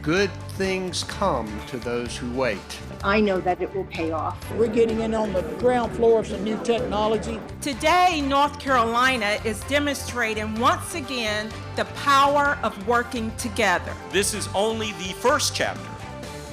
Good things come to those who wait. I know that it will pay off. We're getting in on the ground floor of some new technology. Today, North Carolina is demonstrating once again the power of working together. This is only the first chapter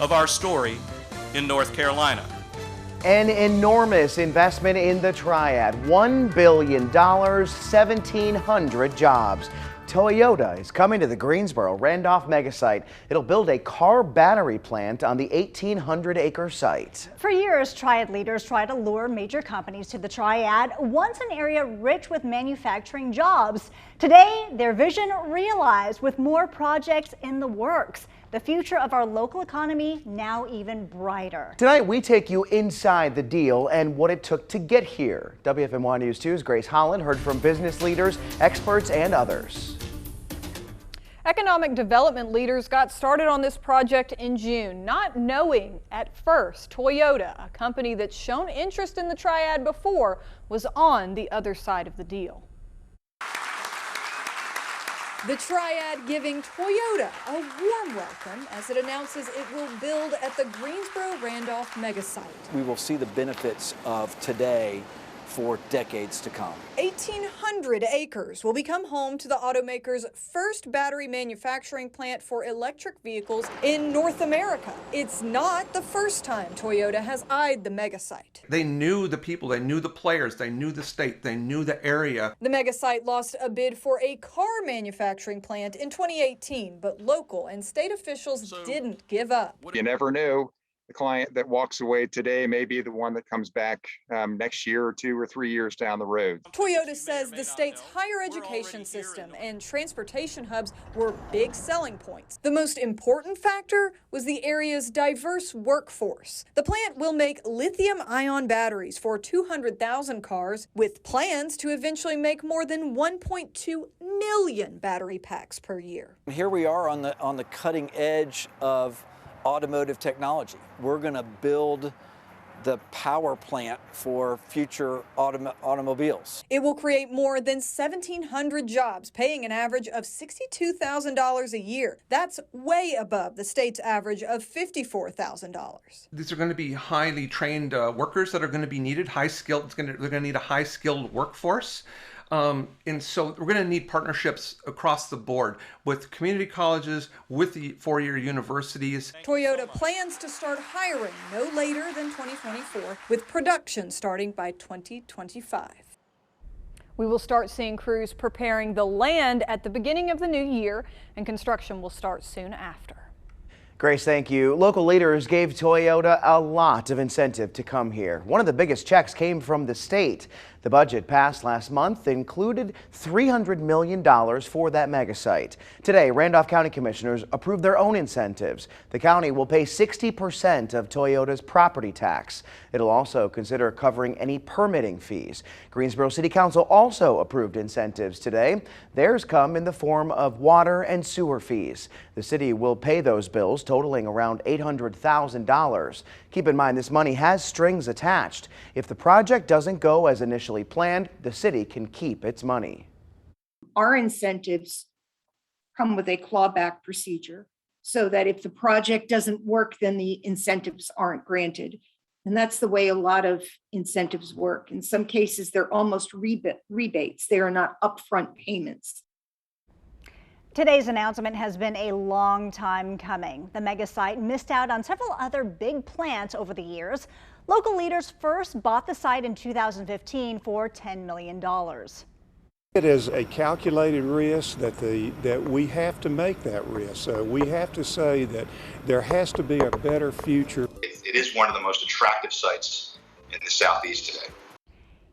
of our story in North Carolina. An enormous investment in the Triad, $1 billion, 1,700 jobs. Toyota is coming to the Greensboro-Randolph Megasite. It'll build a car battery plant on the 1,800-acre site. For years, Triad leaders try to lure major companies to the Triad, once an area rich with manufacturing jobs. Today, their vision realized with more projects in the works. The future of our local economy now even brighter. Tonight, we take you inside the deal and what it took to get here. WFMY News 2's Grace Holland heard from business leaders, experts, and others. Economic development leaders got started on this project in June, not knowing at first Toyota, a company that's shown interest in the Triad before, was on the other side of the deal. The Triad giving Toyota a warm welcome as it announces it will build at the Greensboro-Randolph Megasite. We will see the benefits of today for decades to come. 1,800 acres will become home to the automaker's first battery manufacturing plant for electric vehicles in North America. It's not the first time Toyota has eyed the Megasite. They knew the people, they knew the players, they knew the state, they knew the area. The Megasite lost a bid for a car manufacturing plant in 2018, but local and state officials didn't give up. You never know. The client that walks away today may be the one that comes back next year or 2 or 3 years down the road. Toyota says the state's higher education system and transportation hubs were big selling points. The most important factor was the area's diverse workforce. The plant will make lithium-ion batteries for 200,000 cars, with plans to eventually make more than 1.2 million battery packs per year. Here we are on the cutting edge of automotive technology. We're going to build the power plant for future automobiles. It will create more than 1,700 jobs, paying an average of $62,000 a year. That's way above the state's average of $54,000. These are going to be highly trained workers that are going to be needed, high-skilled. They're going to need a high-skilled workforce. And so we're going to need partnerships across the board with community colleges, with the four-year universities. Toyota plans to start hiring no later than 2024, with production starting by 2025. We will start seeing crews preparing the land at the beginning of the new year, and construction will start soon after. Grace, thank you. Local leaders gave Toyota a lot of incentive to come here. One of the biggest checks came from the state. The budget passed last month included $300 million for that megasite. Today, Randolph County Commissioners approved their own incentives. The county will pay 60% of Toyota's property tax. It'll also consider covering any permitting fees. Greensboro City Council also approved incentives today. Theirs come in the form of water and sewer fees. The city will pay those bills, totaling around $800,000. Keep in mind, this money has strings attached. If the project doesn't go as initially planned, the city can keep its money. Our incentives come with a clawback procedure so that if the project doesn't work, then the incentives aren't granted. And that's the way a lot of incentives work. In some cases, they're almost rebates. They are not upfront payments. Today's announcement has been a long time coming. The Megasite missed out on several other big plants over the years. Local leaders first bought the site in 2015 for $10 million. It is a calculated risk that we have to make that risk. We have to say that there has to be a better future. It is one of the most attractive sites in the Southeast today.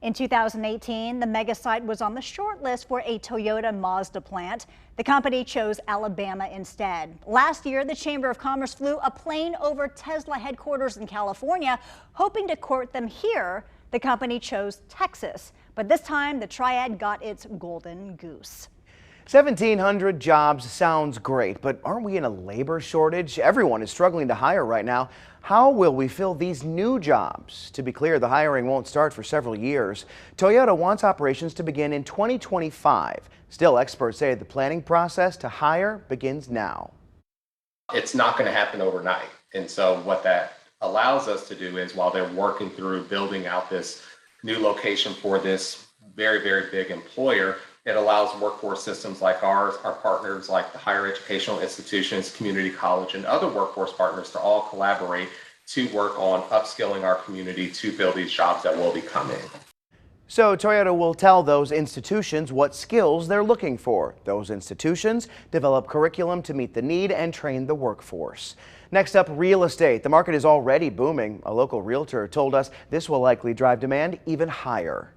In 2018, the Megasite was on the short list for a Toyota Mazda plant. The company chose Alabama instead. Last year, the Chamber of Commerce flew a plane over Tesla headquarters in California, hoping to court them here. The company chose Texas, but this time the Triad got its golden goose. 1,700 jobs sounds great, but aren't we in a labor shortage? Everyone is struggling to hire right now. How will we fill these new jobs? To be clear, the hiring won't start for several years. Toyota wants operations to begin in 2025. Still, experts say the planning process to hire begins now. It's not going to happen overnight. And so what that allows us to do is, while they're working through building out this new location for this very, very big employer, it allows workforce systems like ours, our partners like the higher educational institutions, community college, and other workforce partners to all collaborate to work on upskilling our community to build these jobs that will be coming. So Toyota will tell those institutions what skills they're looking for. Those institutions develop curriculum to meet the need and train the workforce. Next up, real estate. The market is already booming. A local realtor told us this will likely drive demand even higher.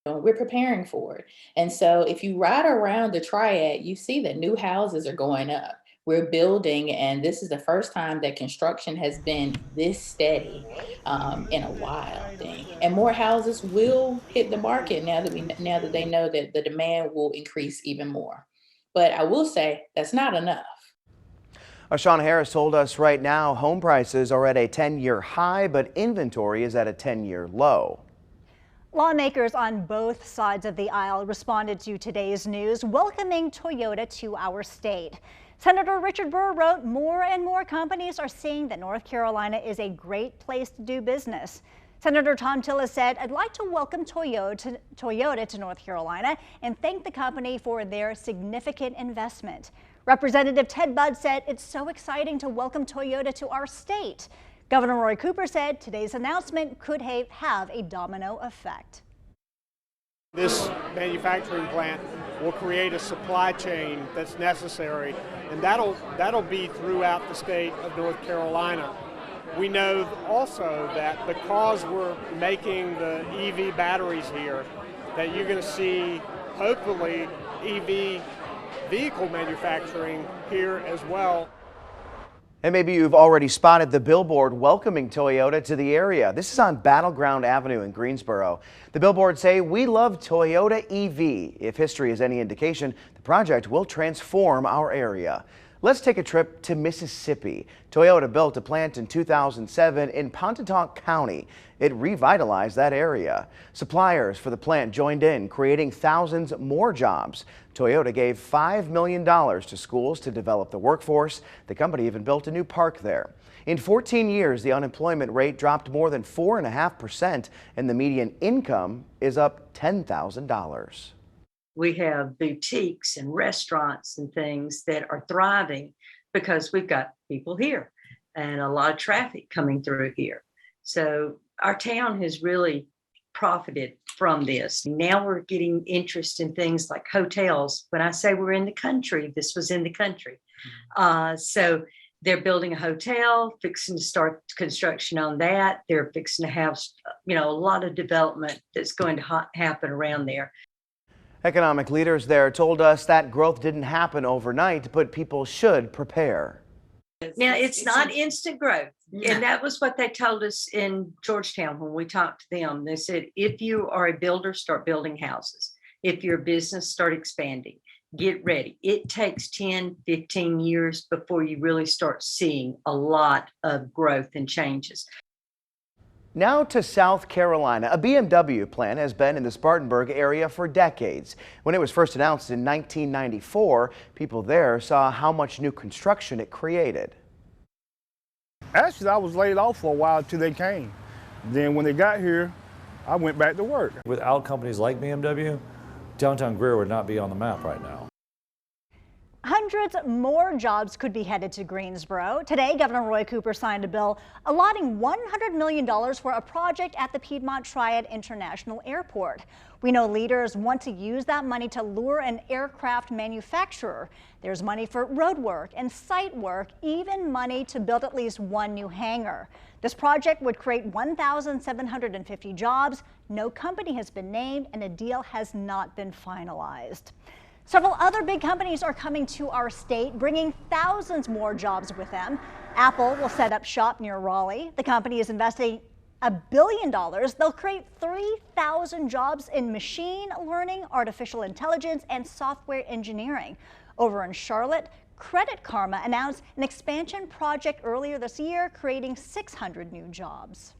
We're preparing for it. And so if you ride around the Triad, you see that new houses are going up. We're building, and this is the first time that construction has been this steady in a while. And more houses will hit the market now that they know that the demand will increase even more. But I will say that's not enough. Shauna Harris told us right now home prices are at a 10-year high, but inventory is at a 10-year low. Lawmakers on both sides of the aisle responded to today's news, welcoming Toyota to our state. Senator Richard Burr wrote, more and more companies are seeing that North Carolina is a great place to do business. Senator Tom Tillis said, I'd like to welcome Toyota to North Carolina and thank the company for their significant investment. Representative Ted Budd said, it's so exciting to welcome Toyota to our state. Governor Roy Cooper said today's announcement could have a domino effect. This manufacturing plant will create a supply chain that's necessary, and that'll be throughout the state of North Carolina. We know also that because we're making the EV batteries here, that you're going to see hopefully EV vehicle manufacturing here as well. And maybe you've already spotted the billboard welcoming Toyota to the area. This is on Battleground Avenue in Greensboro. The billboards say, we love Toyota EV. If history is any indication, the project will transform our area. Let's take a trip to Mississippi. Toyota built a plant in 2007 in Pontotoc County. It revitalized that area. Suppliers for the plant joined in, creating thousands more jobs. Toyota gave $5 million to schools to develop the workforce. The company even built a new park there. In 14 years, the unemployment rate dropped more than 4.5%, and the median income is up $10,000. We have boutiques and restaurants and things that are thriving because we've got people here and a lot of traffic coming through here. So our town has really profited from this. Now we're getting interest in things like hotels. When I say we're in the country, this was in the country. So they're building a hotel, fixing to start construction on that. They're fixing to have, a lot of development that's going to happen around there. Economic leaders there told us that growth didn't happen overnight, but people should prepare. Now, it's not instant growth. And that was what they told us in Georgetown when we talked to them. They said, if you are a builder, start building houses. If you're a business, start expanding. Get ready. It takes 10, 15 years before you really start seeing a lot of growth and changes. Now to South Carolina. A BMW plant has been in the Spartanburg area for decades. When it was first announced in 1994, people there saw how much new construction it created. Actually, I was laid off for a while till they came. Then when they got here, I went back to work. Without companies like BMW, downtown Greer would not be on the map right now. Hundreds more jobs could be headed to Greensboro. Today, Governor Roy Cooper signed a bill allotting $100 million for a project at the Piedmont Triad International Airport. We know leaders want to use that money to lure an aircraft manufacturer. There's money for road work and site work, even money to build at least one new hangar. This project would create 1,750 jobs. No company has been named, and a deal has not been finalized. Several other big companies are coming to our state, bringing thousands more jobs with them. Apple will set up shop near Raleigh. The company is investing $1 billion. They'll create 3,000 jobs in machine learning, artificial intelligence, and software engineering. Over in Charlotte, Credit Karma announced an expansion project earlier this year, creating 600 new jobs.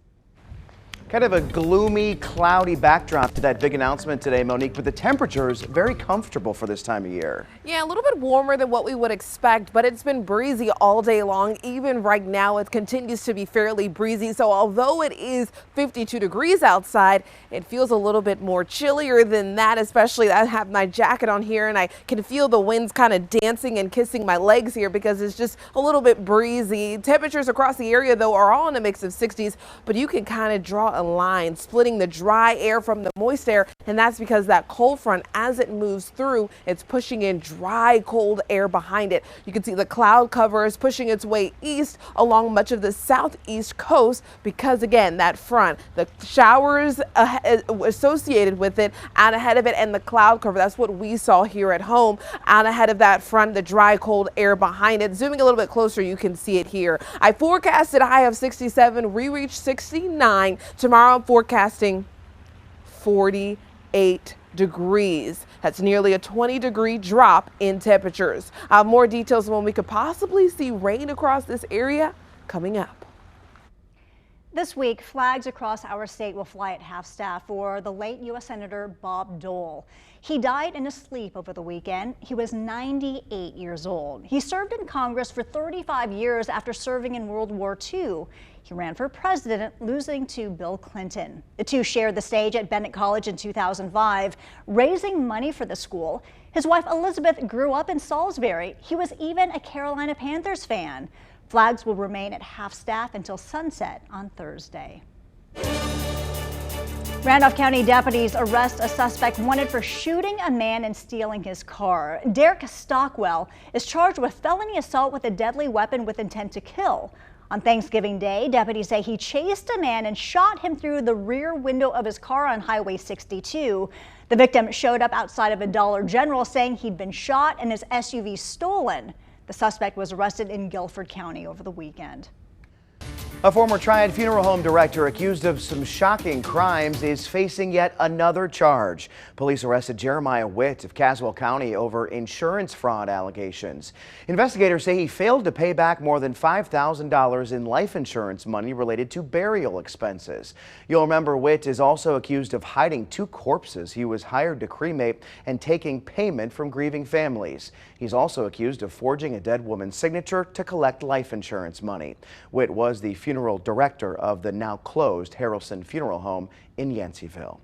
Kind of a gloomy, cloudy backdrop to that big announcement today, Monique, but the temperatures very comfortable for this time of year. Yeah, a little bit warmer than what we would expect, but it's been breezy all day long. Even right now, it continues to be fairly breezy. So although it is 52 degrees outside, it feels a little bit more chillier than that, especially I have my jacket on here and I can feel the winds kind of dancing and kissing my legs here because it's just a little bit breezy. Temperatures across the area, though, are all in a mix of 60s, but you can kind of draw a line splitting the dry air from the moist air, and that's because that cold front, as it moves through, it's pushing in dry cold air behind it. You can see the cloud cover is pushing its way east along much of the southeast coast because, again, that front, the showers associated with it out ahead of it, and the cloud cover, that's what we saw here at home out ahead of that front, the dry cold air behind it. Zooming a little bit closer, you can see it here. I forecasted a high of 67. We reached 69. Tomorrow I'm forecasting 48 degrees. That's nearly a 20-degree drop in temperatures. More details on when we could possibly see rain across this area coming up. This week, flags across our state will fly at half-staff for the late U.S. Senator Bob Dole. He died in his sleep over the weekend. He was 98 years old. He served in Congress for 35 years after serving in World War II. He ran for president, losing to Bill Clinton. The two shared the stage at Bennett College in 2005, raising money for the school. His wife Elizabeth grew up in Salisbury. He was even a Carolina Panthers fan. Flags will remain at half-staff until sunset on Thursday. Randolph County deputies arrest a suspect wanted for shooting a man and stealing his car. Derek Stockwell is charged with felony assault with a deadly weapon with intent to kill. On Thanksgiving Day, deputies say he chased a man and shot him through the rear window of his car on Highway 62. The victim showed up outside of a Dollar General saying he'd been shot and his SUV stolen. The suspect was arrested in Guilford County over the weekend. A former Triad funeral home director accused of some shocking crimes is facing yet another charge. Police arrested Jeremiah Witt of Caswell County over insurance fraud allegations. Investigators say he failed to pay back more than $5,000 in life insurance money related to burial expenses. You'll remember Witt is also accused of hiding 2 corpses he was hired to cremate and taking payment from grieving families. He's also accused of forging a dead woman's signature to collect life insurance money. Witt was the funeral director of the now closed Harrelson Funeral Home in Yanceyville.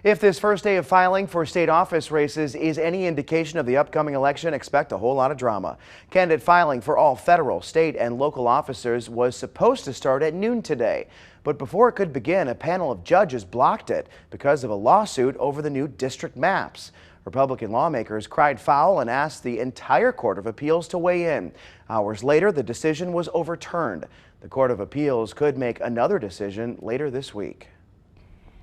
If this first day of filing for state office races is any indication of the upcoming election, expect a whole lot of drama. Candidate filing for all federal, state, and local officers was supposed to start at noon today. But before it could begin, a panel of judges blocked it because of a lawsuit over the new district maps. Republican lawmakers cried foul and asked the entire Court of Appeals to weigh in. Hours later, the decision was overturned. The Court of Appeals could make another decision later this week.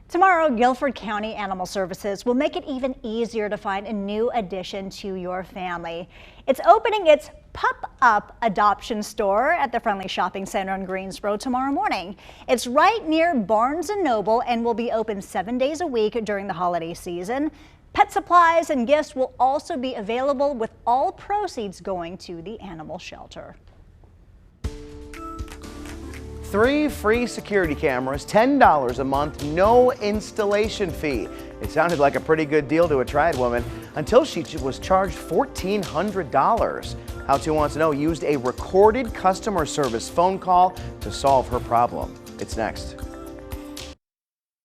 Tomorrow, Guilford County Animal Services will make it even easier to find a new addition to your family. It's opening its Pup-Up adoption store at the Friendly Shopping Center in Greensboro tomorrow morning. It's right near Barnes & Noble and will be open 7 days a week during the holiday season. Pet supplies and gifts will also be available, with all proceeds going to the animal shelter. 3 free security cameras, $10 a month, no installation fee. It sounded like a pretty good deal to a Triad woman until she was charged $1,400. How To Wants to Know used a recorded customer service phone call to solve her problem. It's next.